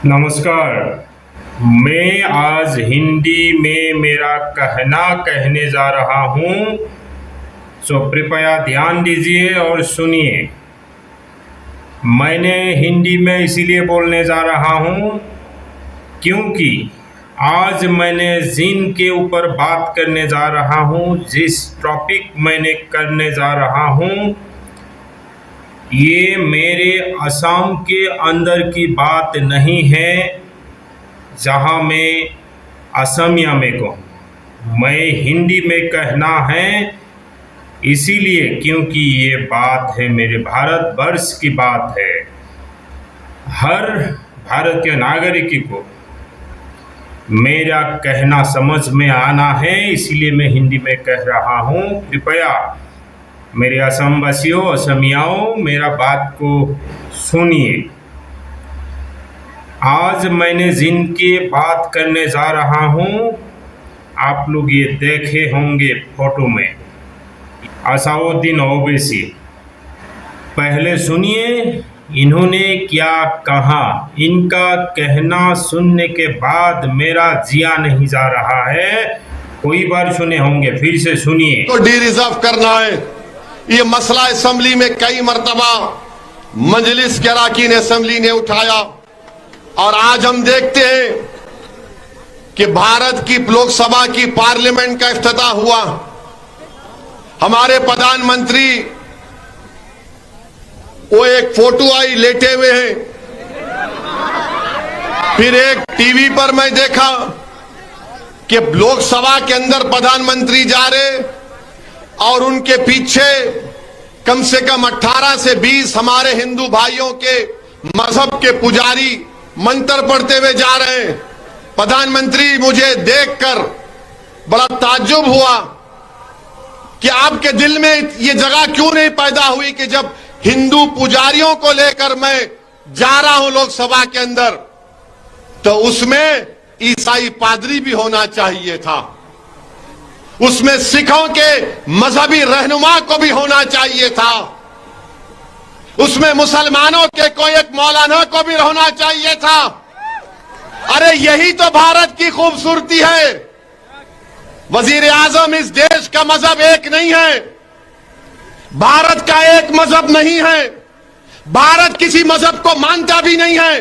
नमस्कार। मैं आज हिंदी में मेरा कहना कहने जा रहा हूँ, सो कृपया ध्यान दीजिए और सुनिए। मैंने हिंदी में इसीलिए बोलने जा रहा हूँ क्योंकि आज मैंने जिन के ऊपर बात करने जा रहा हूँ, जिस टॉपिक मैंने करने जा रहा हूँ, ये मेरे असम के अंदर की बात नहीं है जहाँ मैं असमिया में कहूँ। मैं हिंदी में कहना है इसीलिए क्योंकि ये बात है मेरे भारतवर्ष की बात है। हर भारत के नागरिक को मेरा कहना समझ में आना है, इसीलिए मैं हिंदी में कह रहा हूँ। कृपया मेरे असम वासियों, असमियाओं, मेरा बात को सुनिए। आज मैंने जिनकी बात करने जा रहा हूँ, आप लोग ये देखे होंगे फोटो में, असाउद्दीन ओवैसी। पहले सुनिए इन्होंने क्या कहा। इनका कहना सुनने के बाद मेरा जिया नहीं जा रहा है। कोई बार सुने होंगे, फिर से सुनिए। तो डी रिजर्व करना है, ये मसला असेंबली में कई मर्तबा मजलिस के अरकान असेंबली ने उठाया और आज हम देखते हैं कि भारत की लोकसभा की पार्लियामेंट का इफ्तिताह हुआ। हमारे प्रधानमंत्री वो एक फोटो आई लेटे हुए हैं, फिर एक टीवी पर मैं देखा कि लोकसभा के अंदर प्रधानमंत्री जा रहे और उनके पीछे कम से कम 18 से 20 हमारे हिंदू भाइयों के मजहब के पुजारी मंत्र पढ़ते हुए जा रहे हैं। प्रधानमंत्री, मुझे देखकर बड़ा ताज्जुब हुआ कि आपके दिल में ये जगह क्यों नहीं पैदा हुई कि जब हिंदू पुजारियों को लेकर मैं जा रहा हूं लोकसभा के अंदर, तो उसमें ईसाई पादरी भी होना चाहिए था, उसमें सिखों के मजहबी रहनुमा को भी होना चाहिए था, उसमें मुसलमानों के कोई एक मौलाना को भी होना चाहिए था। अरे यही तो भारत की खूबसूरती है। वजीर आजम, इस देश का मजहब एक नहीं है, भारत का एक मजहब नहीं है, भारत किसी मजहब को मानता भी नहीं है,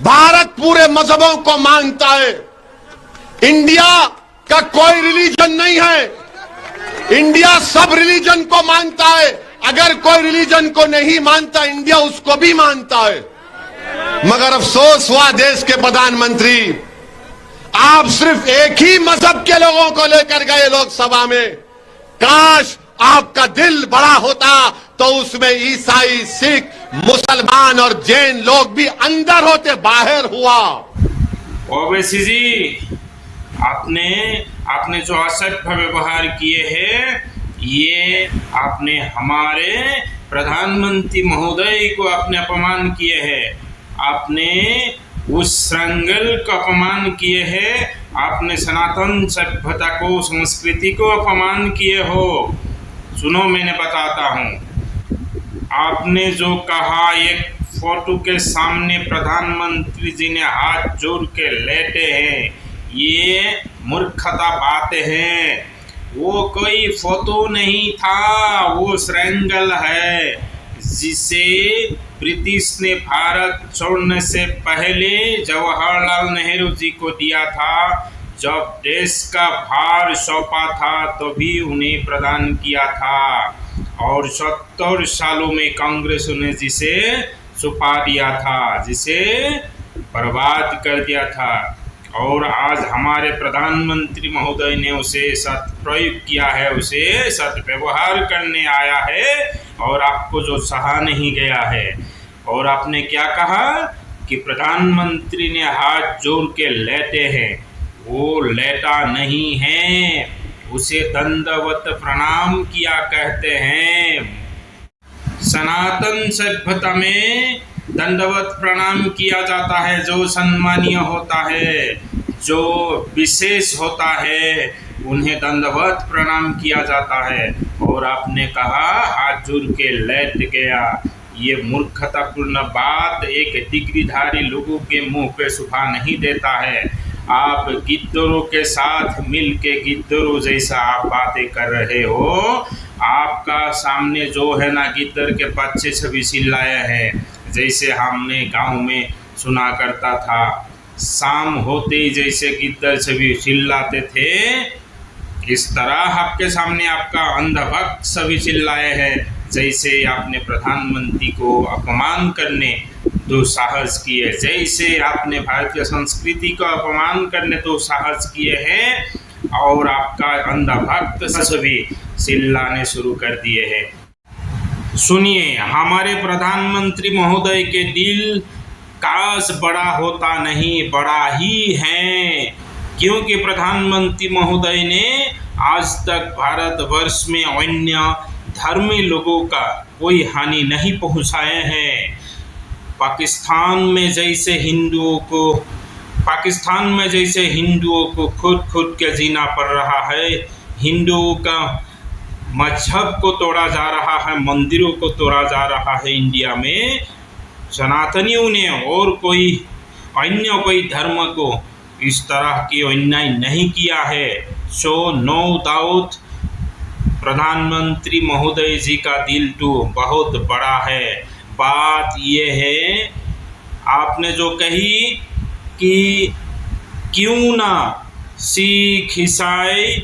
भारत पूरे मजहबों को मानता है। इंडिया का कोई रिलीजन नहीं है, इंडिया सब रिलीजन को मानता है। अगर कोई रिलीजन को नहीं मानता, इंडिया उसको भी मानता है। मगर अफसोस हुआ देश के प्रधानमंत्री, आप सिर्फ एक ही मजहब के लोगों को लेकर गए लोकसभा में। काश आपका दिल बड़ा होता तो उसमें ईसाई, सिख, मुसलमान और जैन लोग भी अंदर होते, बाहर हुआ। ओवैसी जी, आपने जो असभ्य व्यवहार किए हैं, ये आपने हमारे प्रधानमंत्री महोदय को आपने अपमान किए हैं, आपने उस श्रृंगल का अपमान किए हैं, आपने सनातन सभ्यता को, संस्कृति को अपमान किए हो। सुनो, मैंने बताता हूँ। आपने जो कहा, एक फोटो के सामने प्रधानमंत्री जी ने हाथ जोड़ के लेटे हैं, ये मूर्खता बातें हैं। वो कोई फोटो नहीं था, वो श्रृंगल है जिसे ब्रिटिश ने भारत छोड़ने से पहले जवाहरलाल नेहरू जी को दिया था। जब देश का भार सौंपा था तभी उन्हें प्रदान किया था, और 70 सालों में कांग्रेस ने जिसे छुपा दिया था, जिसे बर्बाद कर दिया था, और आज हमारे प्रधानमंत्री महोदय ने उसे सत प्रयोग किया है, उसे सत व्यवहार करने आया है, और आपको जो सहा नहीं गया है। और आपने क्या कहा कि प्रधानमंत्री ने हाथ जोड़ के लेटे हैं, वो लेटा नहीं है, उसे दंडवत प्रणाम किया कहते हैं। सनातन सभ्यता में दंडवत प्रणाम किया जाता है, जो सम्मानीय होता है, जो विशेष होता है, उन्हें दंडवत प्रणाम किया जाता है। और आपने कहा हाथ जोड़ के लेट गया, ये मूर्खतापूर्ण बात एक डिग्रीधारी लोगों के मुंह पे शोभा नहीं देता है। आप गिद्धरों के साथ मिल के गिद्धरों जैसा आप बातें कर रहे हो। आपका सामने जो है ना गिद्दर के बच्चे छवि चिल्लाया है, जैसे हमने गांव में सुना करता था, शाम होते ही जैसे गिद्दर छवि चिल्लाते थे, इस तरह आपके सामने आपका अंधभक्त सभी चिल्लाए हैं। जैसे आपने प्रधानमंत्री को अपमान करने दुस्साहस किए, जैसे आपने भारतीय संस्कृति का अपमान करने दुस्साहस किए हैं, और आपका अंधभक्त सभी चिल्लाने शुरू कर दिए हैं। सुनिए, हमारे प्रधानमंत्री महोदय के दिल काश बड़ा होता नहीं, बड़ा ही है, क्योंकि प्रधानमंत्री महोदय ने आज तक भारतवर्ष में अन्य धर्मी लोगों का कोई हानि नहीं पहुंचाए हैं। पाकिस्तान में जैसे हिंदुओं को खुद के जीना पड़ रहा है, हिंदुओं का मजहब को तोड़ा जा रहा है, मंदिरों को तोड़ा जा रहा है इंडिया में, सनातनियों ने और अन्य कोई धर्म को इस तरह की अन्याय नहीं किया है। सो नो डाउट प्रधानमंत्री महोदय जी का दिल तो बहुत बड़ा है। बात ये है, आपने जो कही कि क्यों ना सिख, ईसाई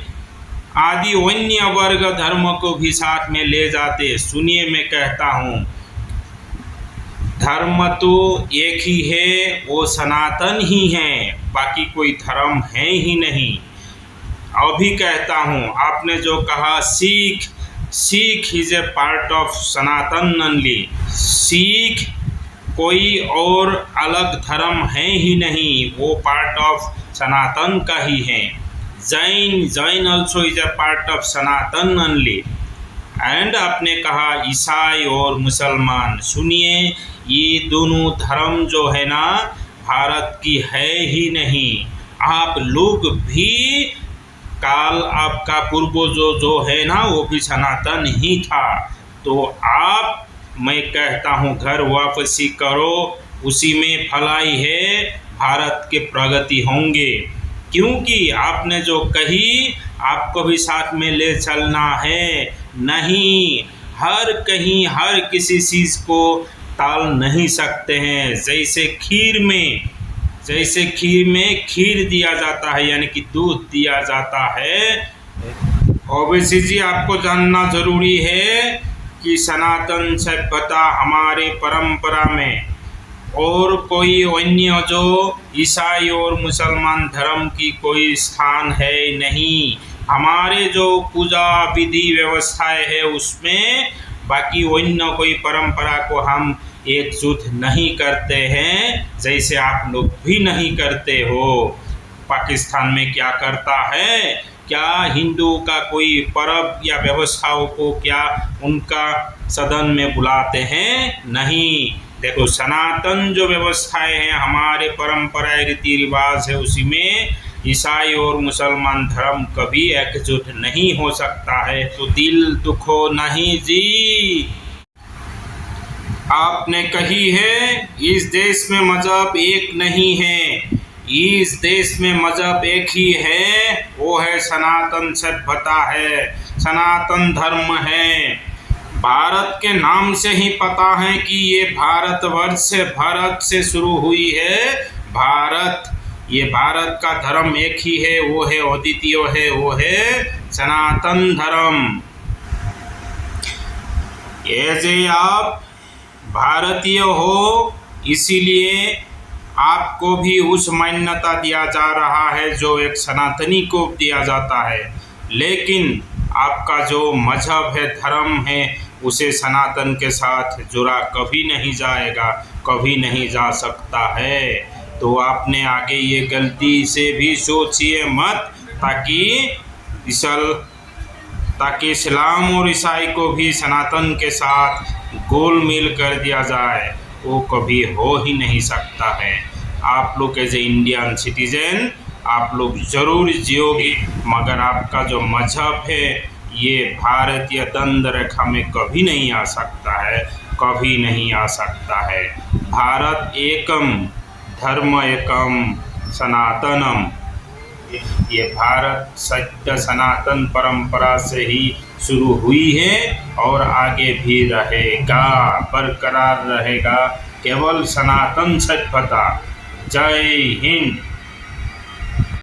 आदि अन्य वर्ग धर्म को भी साथ में ले जाते। सुनिए, मैं कहता हूँ, धर्म तो एक ही है, वो सनातन ही है, बाकी कोई धर्म है ही नहीं। अभी कहता हूँ, आपने जो कहा Sikh is a part of Sanatan only. Sikh कोई और अलग धर्म है ही नहीं, वो पार्ट ऑफ सनातन का ही है। Jain also is a part of Sanatan only. And आपने कहा ईसाई और मुसलमान। सुनिए, ये दोनों धर्म जो है ना भारत की है ही नहीं। आप लोग भी काल आपका पूर्वज जो है ना वो भी सनातन ही था। तो आप, मैं कहता हूँ, घर वापसी करो, उसी में भलाई है, भारत के प्रगति होंगे। क्योंकि आपने जो कही आपको भी साथ में ले चलना है, नहीं, हर कहीं हर किसी चीज़ को टाल नहीं सकते हैं। जैसे खीर में खीर दिया जाता है, यानी कि दूध दिया जाता है। ओवैसी जी, आपको जानना जरूरी है कि सनातन सभ्यता हमारे परंपरा में और कोई अन्य जो ईसाई और मुसलमान धर्म की कोई स्थान है नहीं। हमारे जो पूजा विधि व्यवस्थाएं है उसमें बाकी अन्य कोई परंपरा को हम एकजुट नहीं करते हैं, जैसे आप लोग भी नहीं करते हो। पाकिस्तान में क्या करता है, क्या हिंदुओं का कोई पर्व या व्यवस्थाओं को क्या उनका सदन में बुलाते हैं? नहीं। देखो, सनातन जो व्यवस्थाएं हैं, हमारे परंपरा रीति रिवाज है, उसी में ईसाई और मुसलमान धर्म कभी एकजुट नहीं हो सकता है। तो दिल दुखो नहीं जी। आपने कही है इस देश में मजहब एक नहीं है, इस देश में मजहब एक ही है, वो है सनातन सभ्यता है, सनातन धर्म है। भारत के नाम से ही पता है कि ये भारतवर्ष से भरत से शुरू हुई है। भारत, ये भारत का धर्म एक ही है, वो है अद्वितीय है, वो है सनातन धर्म। ऐसे आप भारतीय हो, इसीलिए आपको भी उस मान्यता दिया जा रहा है जो एक सनातनी को दिया जाता है। लेकिन आपका जो मजहब है, धर्म है, उसे सनातन के साथ जुड़ा कभी नहीं जाएगा, कभी नहीं जा सकता है। तो आपने आगे ये गलती से भी सोचिए मत, ताकि इस्लाम और ईसाई को भी सनातन के साथ गोल मिल कर दिया जाए, वो कभी हो ही नहीं सकता है। आप लोग एज ए इंडियन सिटीजन आप लोग जरूर जियोगे, मगर आपका जो मजहब है ये भारतीय दंड रेखा में कभी नहीं आ सकता है। कभी नहीं आ सकता है। भारत एकम धर्म एकम सनातनम, ये भारत सत्य सनातन परंपरा से ही शुरू हुई है और आगे भी रहेगा, बरकरार रहेगा। केवल सनातन सभ्यता। जय हिंद।